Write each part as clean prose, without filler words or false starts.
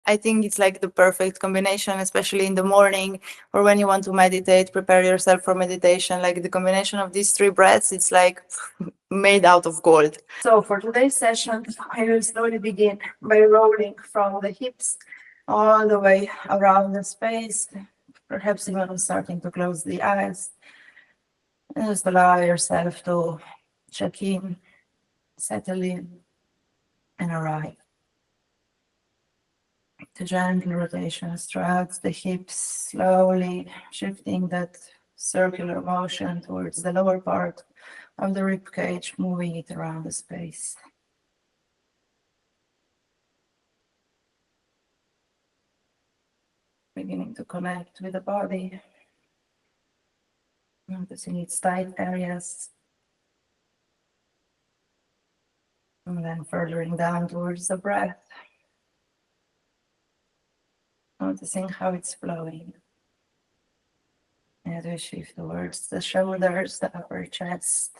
I think it's like the perfect combination, especially in the morning or when you want to meditate, prepare yourself for meditation. Like the combination of these three breaths, it's like made out of gold. So for today's session, I will slowly begin by rolling from the hips all the way around the space, perhaps even starting to close the eyes. And just allow yourself to check in, settle in, and arrive. The gentle rotations throughout the hips, slowly shifting that circular motion towards the lower part of the rib cage, moving it around the space. Beginning to connect with the body, noticing its tight areas, and then furthering down towards the breath, noticing how it's flowing. As we shift towards the shoulders, the upper chest.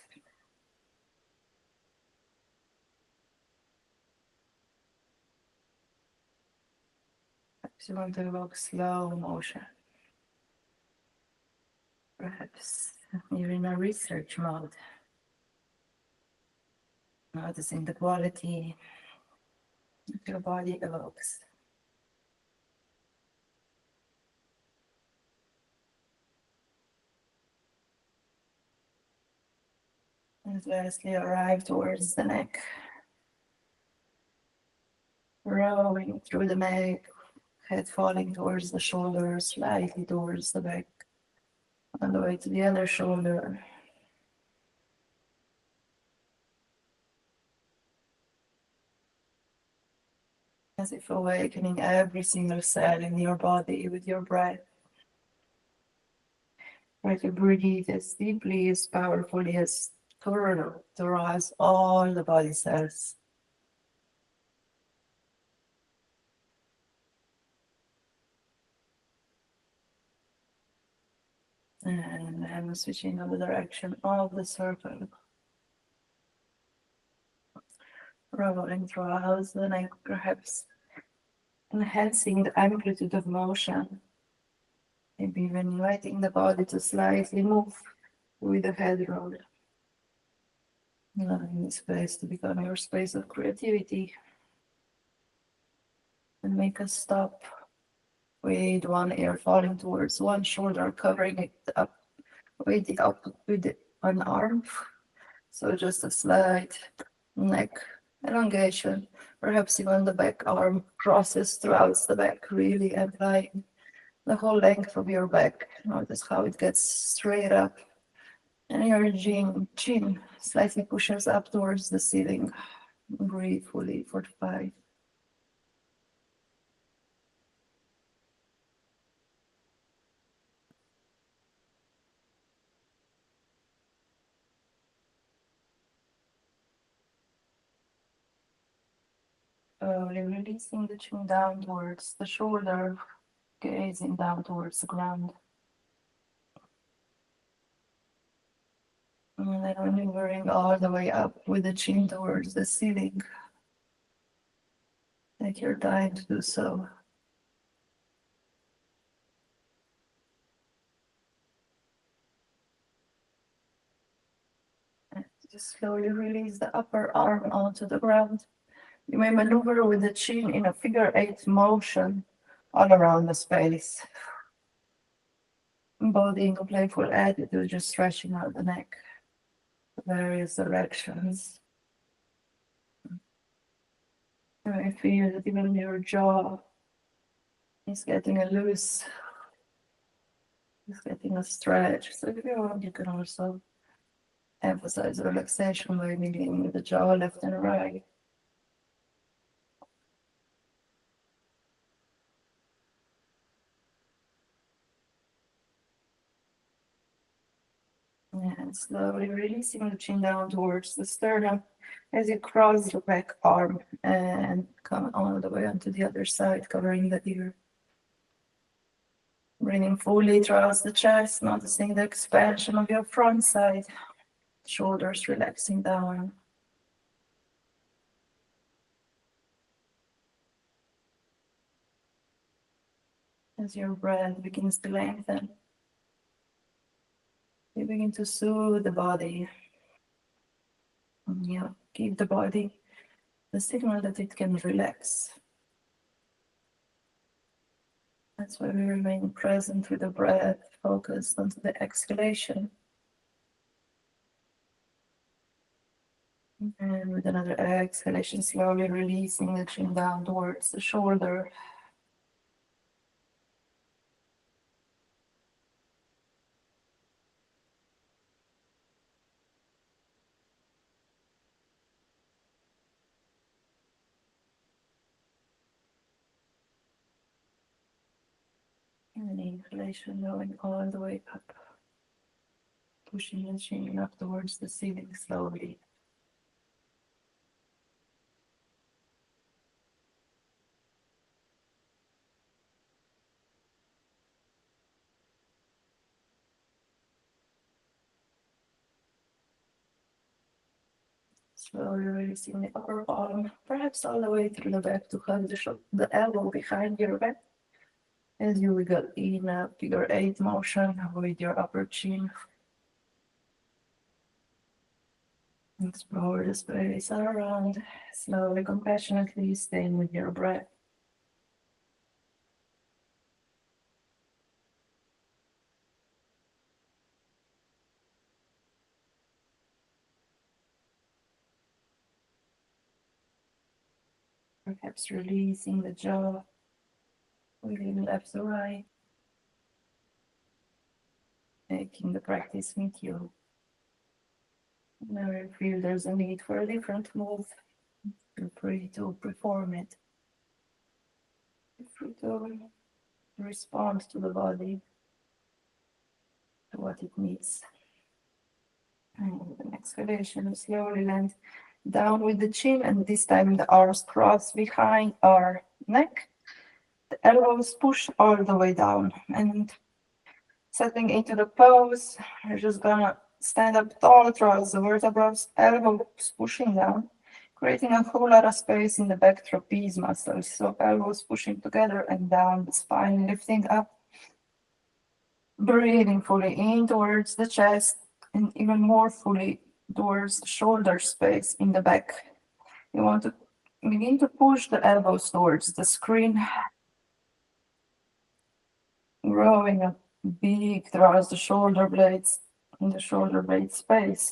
Perhaps you want to evoke slow motion. Perhaps you're in a research mode. Noticing the quality that your body evokes. And lastly, arrive towards the neck. Rolling through the neck, head falling towards the shoulder, slightly towards the back, on the way to the other shoulder. As if awakening every single cell in your body with your breath. Try to breathe as deeply, as powerfully, as thorough to rise all the body cells. And I'm switching on the direction of the circle. Rolling throughout the neck, perhaps enhancing the amplitude of motion. Maybe even inviting the body to slightly move with the head roll. Allowing this space to become your space of creativity. And make a stop with one ear falling towards one shoulder, covering it up with one arm. So just a slight neck elongation. Perhaps even the back arm crosses throughout the back, really applying the whole length of your back. Notice how it gets straight up. And your chin slightly pushes up towards the ceiling. Breathe fully for 5. Slowly releasing the chin down towards the shoulder, gazing down towards the ground. And then maneuvering all the way up with the chin towards the ceiling. Take your time to do so. And just slowly release the upper arm onto the ground. You may maneuver with the chin in a figure 8 motion all around the space. Embodying a playful attitude, just stretching out the neck to various directions. You may feel that even your jaw is getting a loose, it's getting a stretch. So if you want, you can also emphasize relaxation by moving the jaw left and right. And slowly releasing the chin down towards the sternum as you cross the back arm and come all the way onto the other side, covering the ear. Breathing fully throughout the chest, noticing the expansion of your front side, shoulders relaxing down. As your breath begins to lengthen, you begin to soothe the body. And you give the body the signal that it can relax. That's why we remain present with the breath, focused onto the exhalation. And with another exhalation, slowly releasing the chin down towards the shoulder. And inhalation going all the way up, pushing the chin up towards the ceiling slowly. Slowly releasing the upper arm, perhaps all the way through the back to hug the elbow behind your back. As you wiggle in a figure 8 motion with your upper chin. Explore the space around, slowly, compassionately staying with your breath. Perhaps releasing the jaw, wiggling left to right, making the practice meet you. Whenever you feel there's a need for a different move, feel free to perform it. Feel free to respond to the body, to what it needs. And with an exhalation, slowly land down with the chin, and this time the arms cross behind our neck. The elbows push all the way down, and settling into the pose, you're just gonna stand up tall across the vertebrae, elbows pushing down, creating a whole lot of space in the back trapeze muscles. So elbows pushing together and down, the spine lifting up, breathing fully in towards the chest, and even more fully towards the shoulder space in the back. You want to begin to push the elbows towards the screen, growing up big towards the shoulder blades, in the shoulder blade space.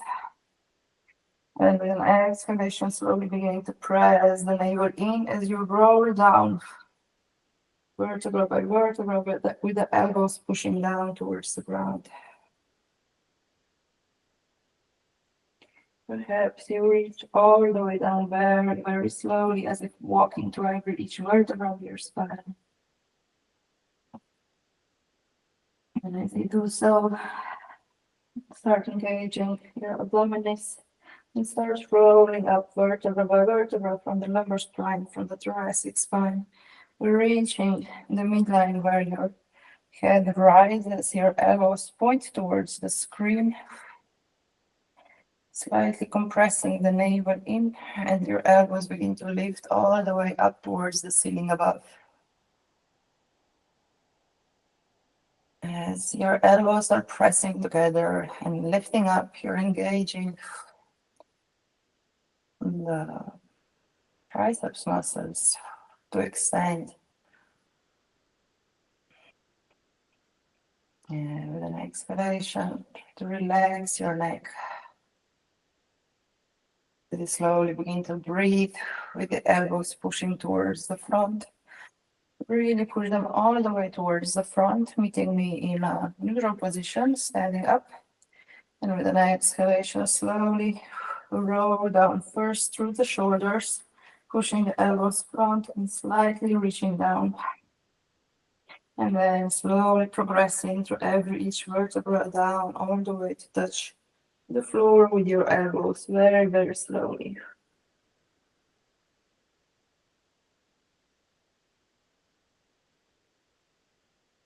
And with an exhalation, slowly beginning to press the navel in as you roll down, vertebra by vertebra, with the elbows pushing down towards the ground. Perhaps you reach all the way down very, very slowly, as if walking through each vertebra of your spine. And as you do so, start engaging your abdominis and start rolling up vertebra by vertebra from the lumbar spine, from the thoracic spine, reaching the midline where your head rises, your elbows point towards the screen, slightly compressing the navel in, and your elbows begin to lift all the way up towards the ceiling above. As your elbows are pressing together and lifting up, you're engaging the triceps muscles to extend. And with an exhalation, to relax your neck. Then slowly begin to breathe with the elbows pushing towards the front. Really push them all the way towards the front, meeting me in a neutral position, standing up. And with an exhalation, slowly roll down first through the shoulders, pushing the elbows front and slightly reaching down. And then slowly progressing through each vertebra down all the way to touch the floor with your elbows, very, very slowly.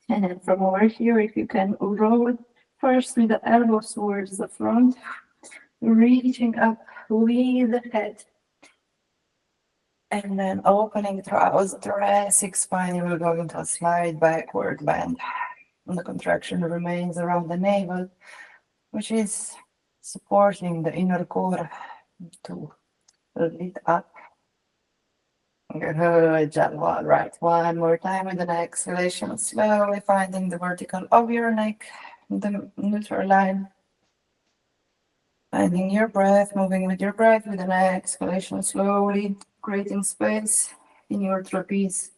And then from over here, if you can roll first with the elbows towards the front, reaching up with the head. And then opening throughout the thoracic spine, you will go into a slide backward bend. And the contraction remains around the navel, which is supporting the inner core to lead up. Good, jalandhara. Right, one more time with an exhalation, slowly finding the vertical of your neck, the neutral line. Finding your breath, moving with your breath with an exhalation, slowly creating space in your trapeze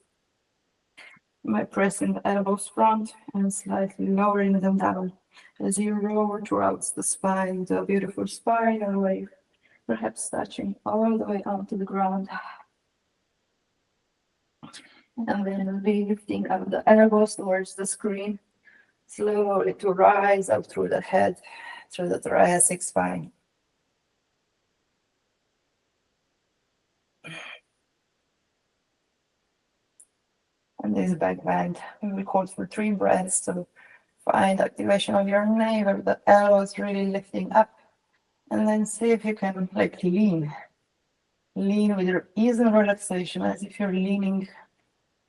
by pressing the elbows front and slightly lowering them down as you roll throughout the spine, the beautiful spiral wave, perhaps touching all the way onto the ground. And then lifting up the elbows towards the screen, slowly to rise up through the head, through the thoracic spine. And this back bend, we will hold for 3 breaths to find activation of your navel, the elbows really lifting up. And then see if you can like lean with your ease and relaxation, as if you're leaning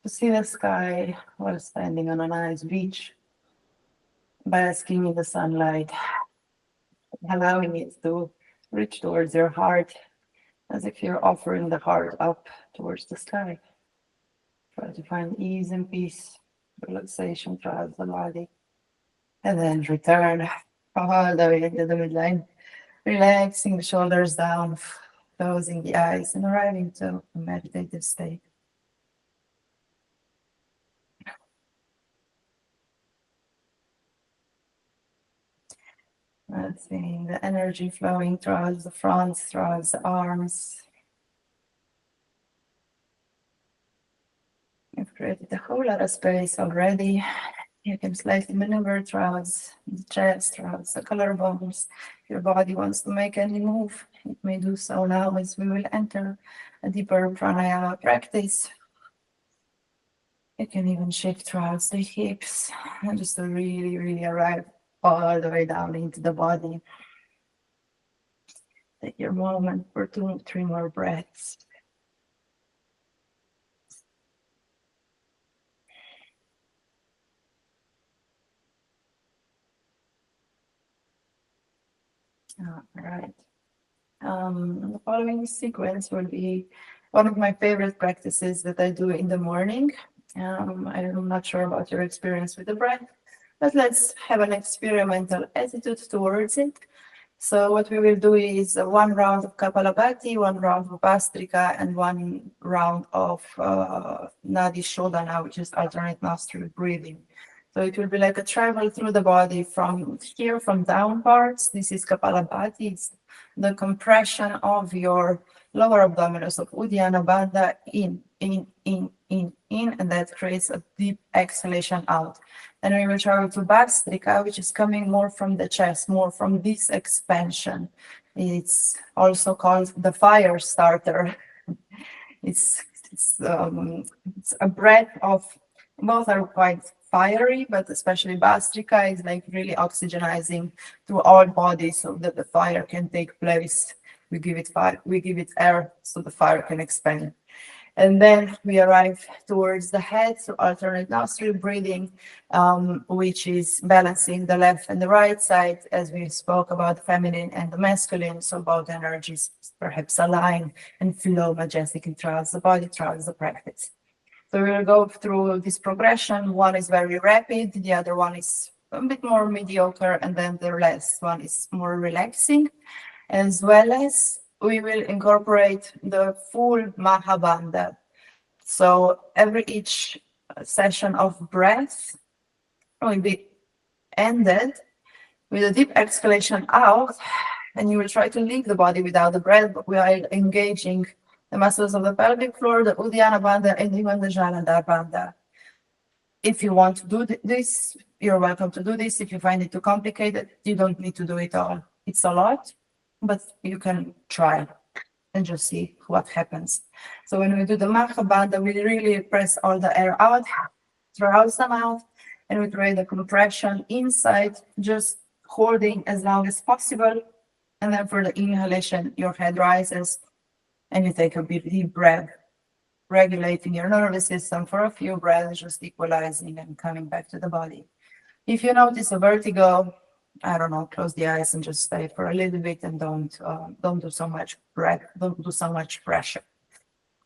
to see the sky while standing on a nice beach, basking in the sunlight, allowing it to reach towards your heart, as if you're offering the heart up towards the sky. Try to find ease and peace, relaxation throughout the body. And then return all the way into the midline, relaxing the shoulders down, closing the eyes, and arriving to a meditative state. Seeing the energy flowing throughout the front, throughout the arms. You've created a whole lot of space already. You can slightly maneuver throughout the chest, throughout the collarbones. If your body wants to make any move, it may do so now as we will enter a deeper pranayama practice. You can even shift throughout the hips and just to really arrive all the way down into the body. Take your moment for 2, 3 more breaths. All right. The following sequence will be one of my favorite practices that I do in the morning. I'm not sure about your experience with the breath, but let's have an experimental attitude towards it. So what we will do is 1 round of Kaphalabati, 1 round of Bastrika, and 1 round of Nadi shodana, which is alternate nostril breathing. So it will be like a travel through the body from here, from down parts. This is Kaphalabati. It's the compression of your lower abdominal, so uddyanabanda, in, and that creates a deep exhalation out. And we will travel to Bastrika, which is coming more from the chest, more from this expansion. It's also called the fire starter. It's a breath of, both are quite fiery, but especially Bastrika is like really oxygenizing to all bodies so that the fire can take place. We give it fire, we give it air so the fire can expand. And then we arrive towards the head, so alternate nostril breathing, which is balancing the left and the right side, as we spoke about the feminine and the masculine, so both energies perhaps align and flow majestically throughout the body, throughout the practice. So we will go through this progression. One is very rapid, the other one is a bit more mediocre, and then the last one is more relaxing, as well as we will incorporate the full mahabanda. So each session of breath will be ended with a deep exhalation out, and you will try to leave the body without the breath, but while engaging the muscles of the pelvic floor, the uddyanabanda, and even the jalandhara. If you want to do this, you're welcome to do this. If you find it too complicated, you don't need to do it all. It's a lot, but you can try and just see what happens. So when we do the mahabanda, we really press all the air out throughout the mouth, and we create the compression inside, just holding as long as possible. And then for the inhalation, your head rises and you take a deep breath regulating your nervous system for a few breaths, just equalizing and coming back to the body. If you notice a vertigo, I don't know, close the eyes and just stay for a little bit and don't do so much breath, don't do so much pressure.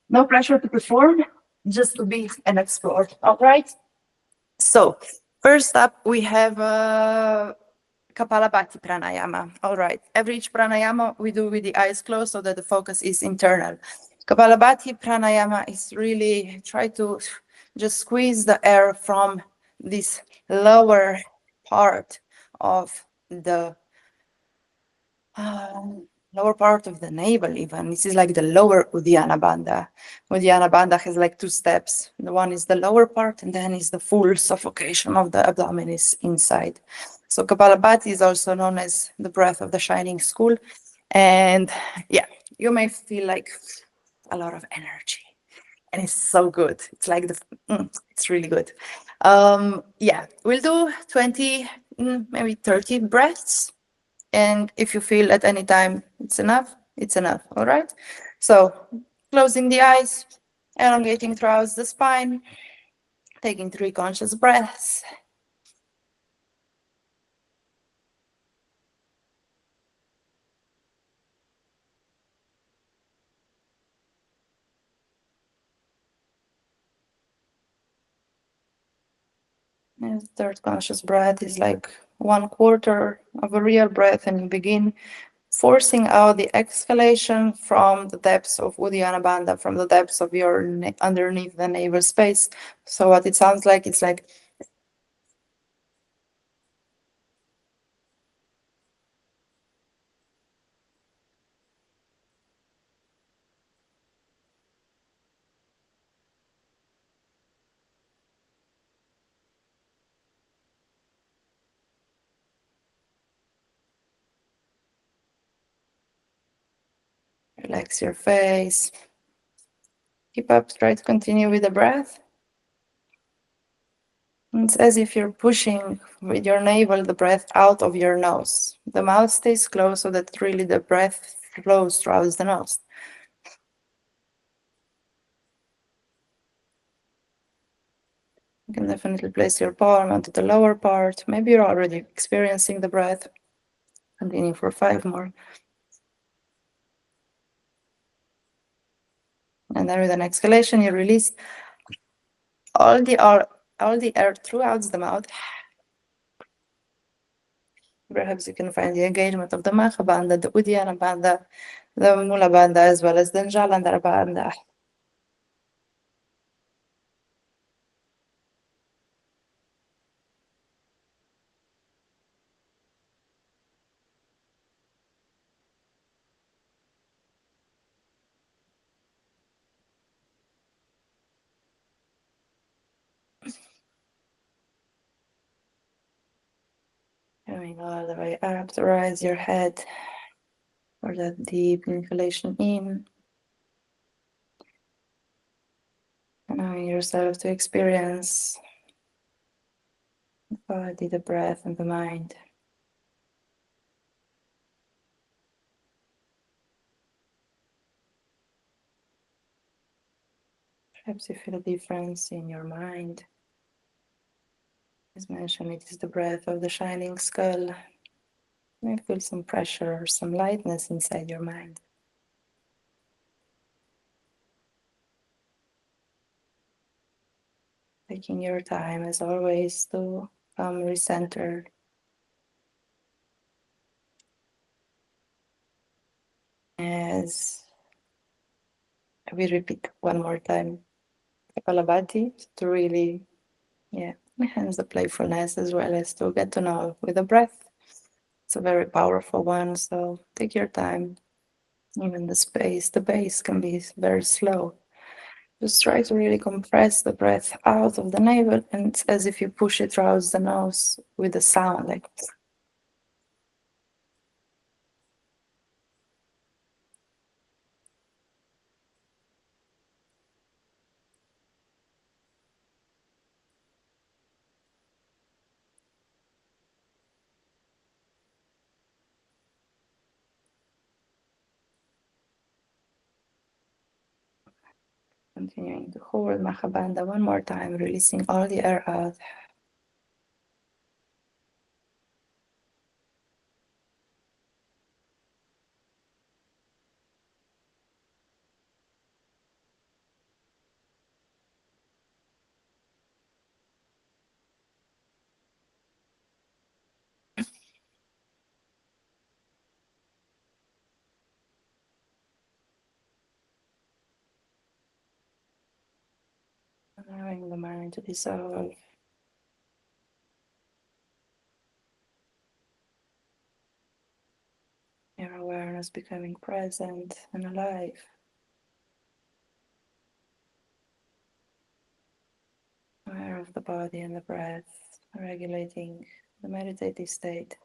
No pressure to perform, just to be and explore. All right. So first up, we have Kaphalabati Pranayama. All right. Every each pranayama we do with the eyes closed so that the focus is internal. Kaphalabati Pranayama is really try to just squeeze the air from this lower part of the lower part of the navel even. This is like the lower uddyanabanda. Uddyanabanda has like two steps. The one is the lower part and then is the full suffocation of the abdomen is inside. So Kaphalabhati is also known as the breath of the shining school. And yeah, you may feel like a lot of energy. And it's so good. It's like it's really good. Yeah, we'll do 20, maybe 30 breaths. And if you feel at any time it's enough, it's enough. All right. So closing the eyes, elongating throughout the spine, taking 3 conscious breaths. And the third conscious breath is like 1/4 of a real breath, and you begin forcing out the exhalation from the depths of uddyanabanda, from the depths of your underneath the navel space. So what it sounds like, it's like relax your face. Keep up, try to continue with the breath. It's as if you're pushing with your navel the breath out of your nose. The mouth stays closed so that really the breath flows throughout the nose. You can definitely place your palm onto the lower part. Maybe you're already experiencing the breath. Continue for 5 more. And then with an exhalation, you release all the air throughout the mouth. Perhaps you can find the engagement of the mahabanda, the uddyanabanda, the mulabnadha, as well as the jalandhara. Coming all the way up to raise your head for that deep inhalation in. Allowing yourself to experience the body, the breath, and the mind. Perhaps you feel a difference in your mind. As mentioned, it is the breath of the shining skull. You may feel some pressure or some lightness inside your mind. Taking your time, as always, to come recentered. As we repeat one more time, Kaphalabati, to really, enhance the playfulness as well as to get to know with the breath. It's a very powerful one, so take your time. Even the pace can be very slow. Just try to really compress the breath out of the navel, and it's as if you push it throughout the nose with a sound like. Continuing to hold mahabanda one more time, releasing all the air out. Allowing the mind to dissolve. Your awareness becoming present and alive. Aware of the body and the breath, regulating the meditative state.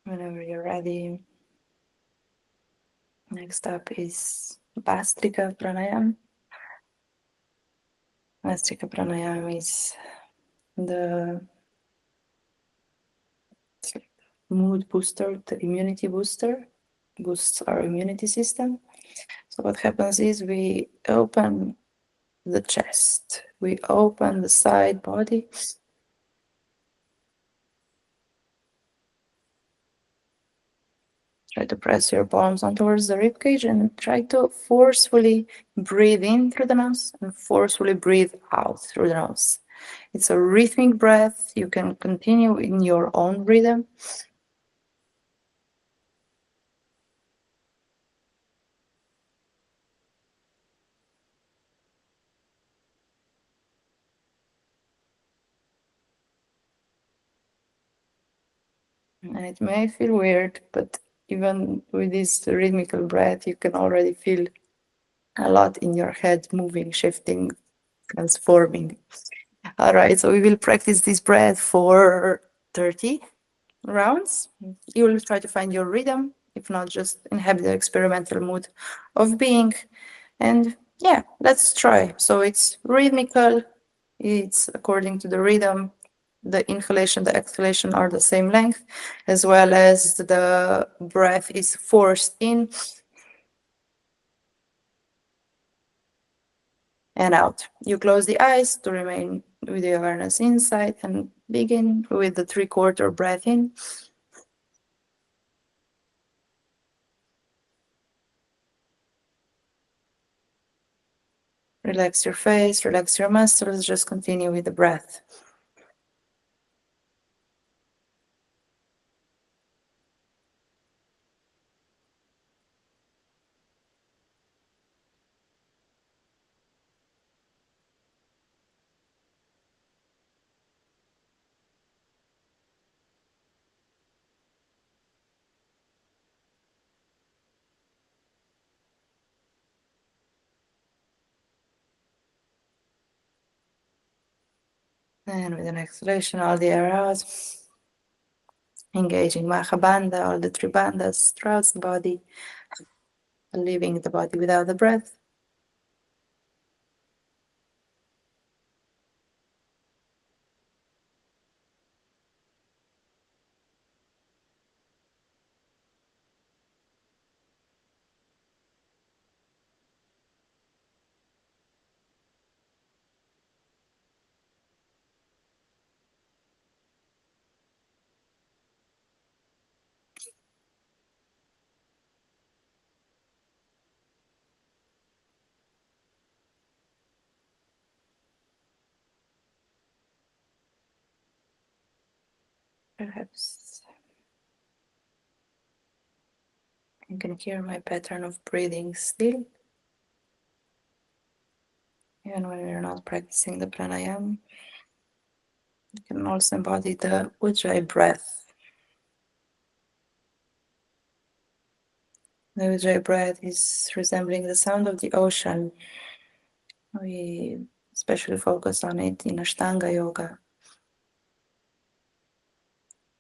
Whenever you're ready, next up is Bastrika Pranayama. Bastrika Pranayama is the mood booster, the immunity booster, boosts our immunity system. So what happens is we open the chest, we open the side body. Try to press your palms on towards the ribcage and try to forcefully breathe in through the nose and forcefully breathe out through the nose. It's a rhythmic breath. You can continue in your own rhythm. And it may feel weird, but even with this rhythmical breath, you can already feel a lot in your head moving, shifting, transforming. All right, so we will practice this breath for 30 rounds. You will try to find your rhythm. If not, just inhabit the experimental mood of being. And yeah, let's try. So it's rhythmical, it's according to the rhythm. The inhalation, the exhalation are the same length, as well as the breath is forced in and out. You close the eyes to remain with the awareness inside and begin with the 3/4 breath in. Relax your face, relax your muscles, just continue with the breath. And with an exhalation, all the air out. Engaging mahabanda, all the three bandhas throughout the body, leaving the body without the breath. Perhaps you can hear my pattern of breathing still, even when we're not practicing the pranayama. You can also embody the ujjayi breath. The ujjayi breath is resembling the sound of the ocean. We especially focus on it in Ashtanga yoga.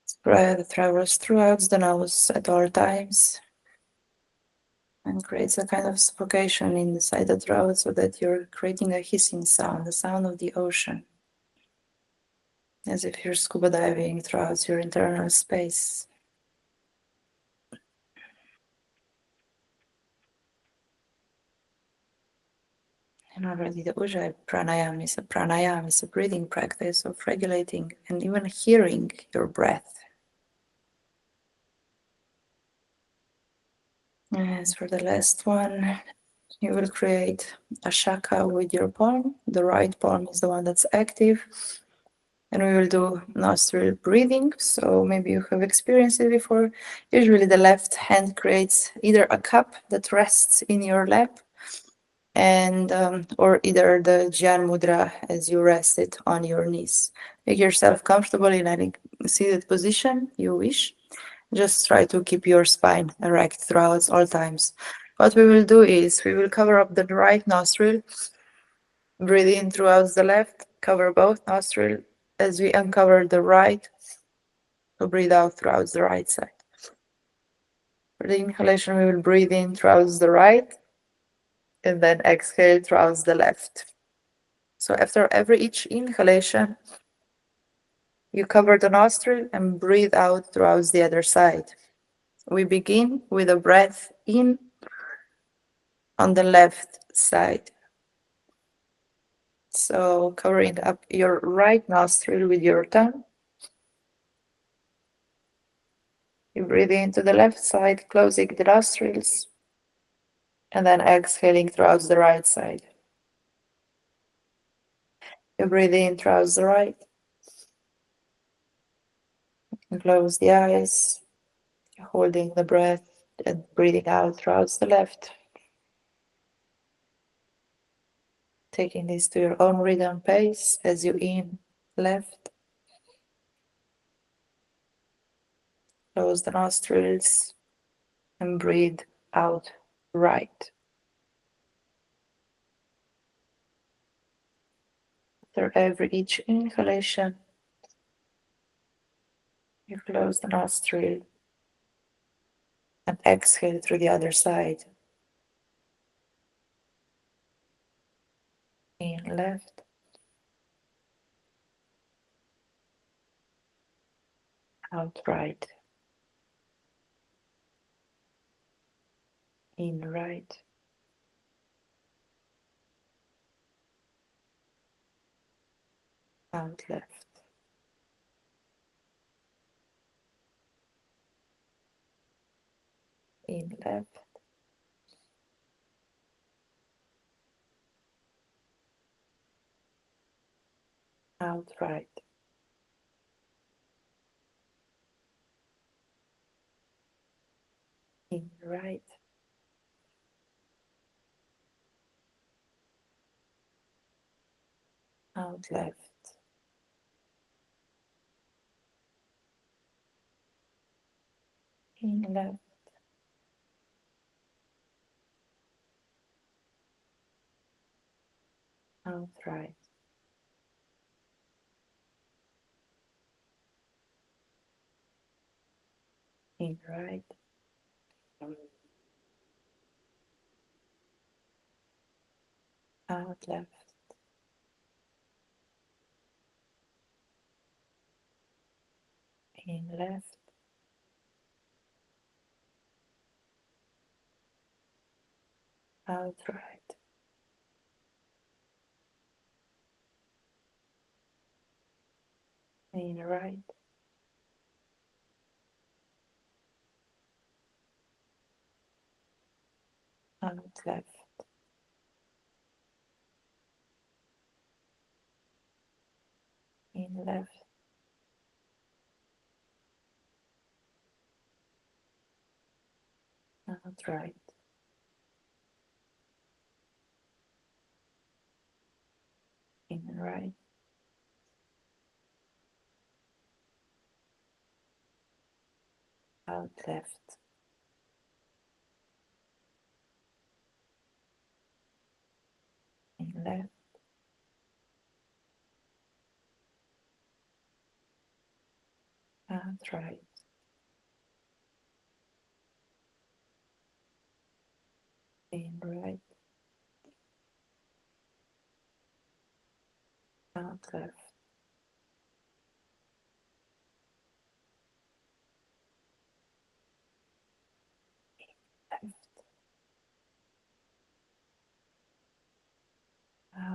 This breath travels throughout the nose at all times and creates a kind of suffocation inside the throat so that you're creating a hissing sound, the sound of the ocean. as if you're scuba diving throughout your internal space. And already the Ujjayi pranayama is a breathing practice of regulating and even hearing your breath. As for the last one, you will create a shaka with your palm. The right palm is the one that's active. And we will do nostril breathing. So maybe you have experienced it before. Usually the left hand creates either a cup that rests in your lap, and or either the Jyan Mudra as you rest it on your knees. Make yourself comfortable in any seated position you wish. Just try to keep your spine erect throughout all times. What we will do is we will cover up the right nostril, breathe in throughout the left, cover both nostrils as we uncover the right, to breathe out throughout the right side. For the inhalation, we will breathe in throughout the right and then exhale throughout the left. So after each inhalation, you cover the nostril and breathe out throughout the other side. We begin with a breath in on the left side. So covering up your right nostril with your tongue. You breathe into the left side, closing the nostrils, and then exhaling throughout the right side. You breathe in throughout the right, and close the eyes, holding the breath and breathing out throughout the left. Taking this to your own rhythm pace as you in left, close the nostrils, and breathe out right. After each inhalation, you close the nostril and exhale through the other side. In left, out right. In right, out left. In left, out right. In right, out left. In left, out right. In right, out left. In left, out right. In right, out left. In left, out right. In right, out left. In left, out right. In right, out left.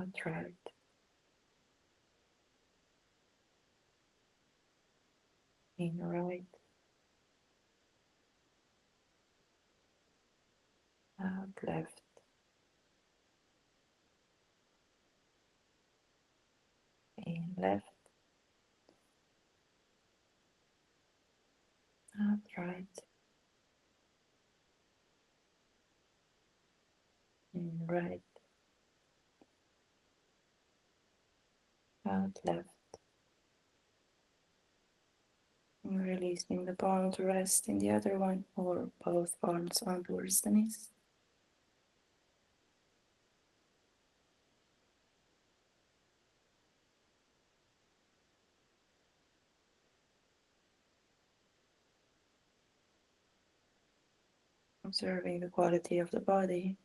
Out right. In right. Out left. In left. Out right. In right. Out left. And releasing the palm to rest in the other one, or both palms on towards the knees. Observing the quality of the body.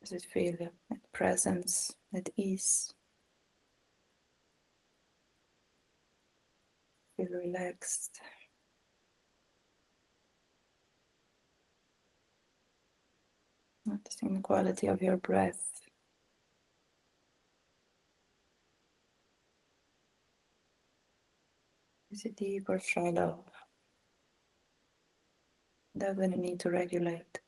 Does it feel at presence, at ease? Feel relaxed. Noticing the quality of your breath. Is it deep or shallow? Doesn't need to regulate.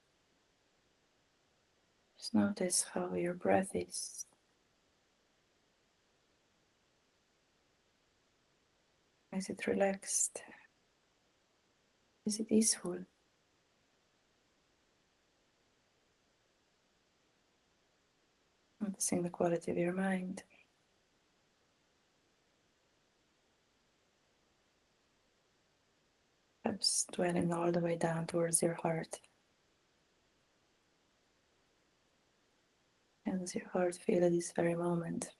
Just notice how your breath is. Is it relaxed? Is it easeful? Noticing the quality of your mind. Perhaps dwelling all the way down towards your heart. How does your heart feel at this very moment?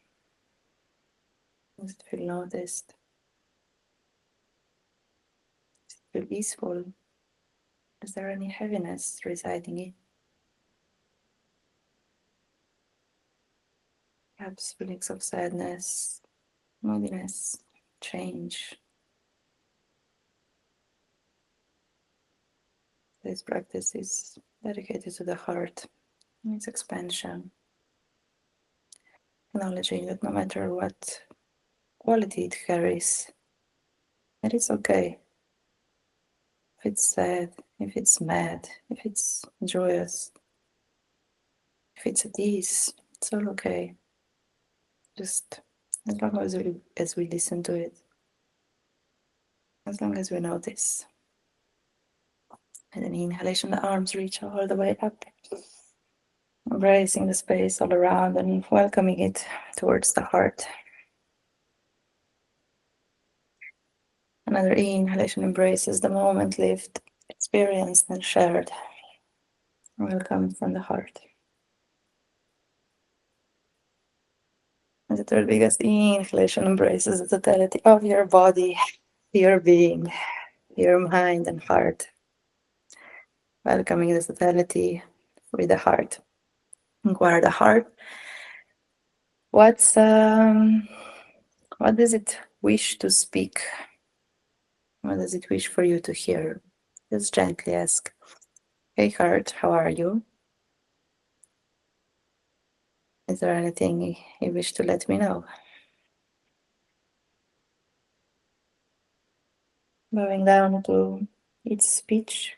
Does it feel noticed? Does it feel easeful? Is there any heaviness residing in? Perhaps feelings of sadness, moodiness, change. This practice is dedicated to the heart and its expansion, acknowledging that no matter what quality it carries, that it's okay. If it's sad, if it's mad, if it's joyous, if it's at ease, it's all okay. Just as long as we listen to it, as long as we notice. And then inhalation, the arms reach all the way up, embracing the space all around and welcoming it towards the heart. Another inhalation embraces the moment lived, experienced, and shared. Welcome from the heart. And the third biggest inhalation embraces the totality of your body, your being, your mind and heart. Welcoming the totality with the heart. Inquire the heart. What does it wish to speak? What does it wish for you to hear? Just gently ask, hey heart, how are you? Is there anything you wish to let me know? Bowing down to its speech,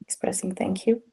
expressing thank you.